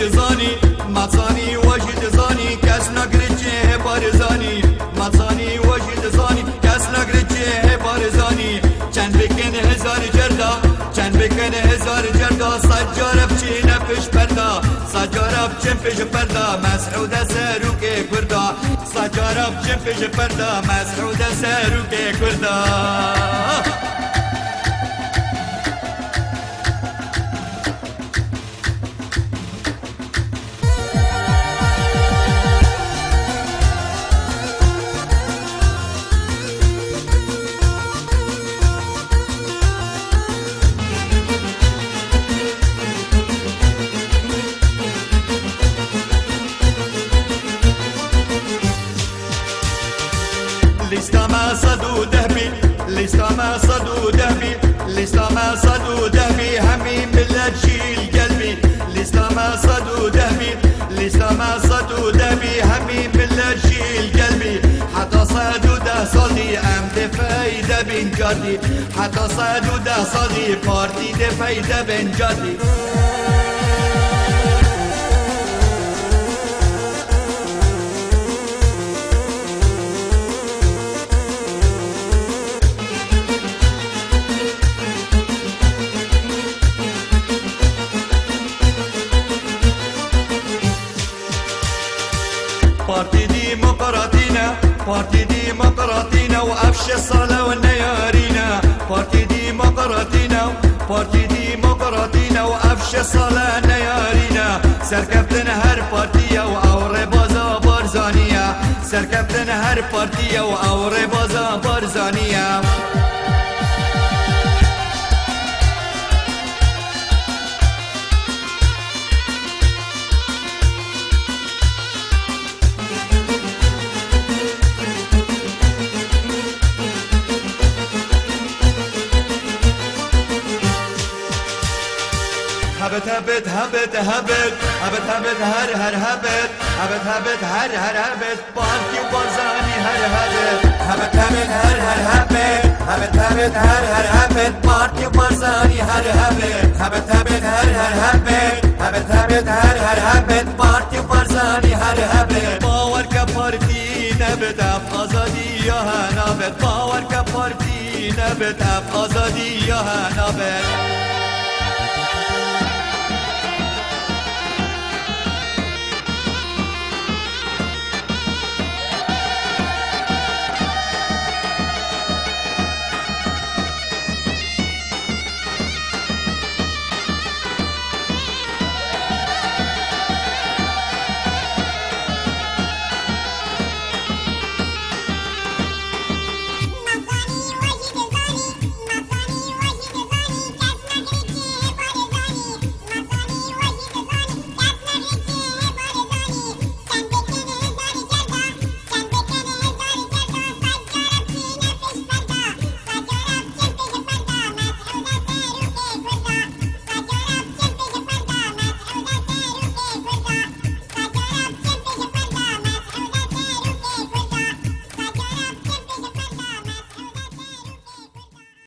زانی مزانی وجد زانی کس نگرچه بارزانی مزانی وجد زانی کس نگرچه بارزانی چند بکن هزار جردا چند بکن هزار جردا سجارب چی نفش پردا سجارب چی پیش پردا مسعود سروک کردا سجارب چی پیش پردا مسعود سروک کردا لسه ما صدو دهبي لسه ما صدو دهبي لسه ما صدو دهبي همين بالله تشيل قلبي لسه ما صدو دهبي لسه ما صدو دهبي همين بالله تشيل قلبي حتى صدو ده صدي ام دفايدة بين جدي حتى صدو ده صدي بارتي دفايدة بين جدي بارتي ديمقراطينا بارتي ديمقراطينا وأفشى الصلاة والنيارينا بارتي ديمقراطينا بارتي ديمقراطينا وأفشى الصلاة والنيارينا سركبتن هر بارتيا وأوري بازا بارزانيا سركبتن هر بارتيا وأوري بازا بارزانيا هبت هبت هبت هبت هبت هبت هر هبت هبت هبت هر هبت بارتي وبارزاني هر هبت هبت هبت هر هبت هبت هبت هر هبت بارتي وبارزاني هر هبت هبت هبت هر هبت هبت هبت هر هبت بارتي وبارزاني هر هبت باور كبارتي نبت اف آزادی یا هنابت باور كبارتي نبت اف آزادی یا هنابت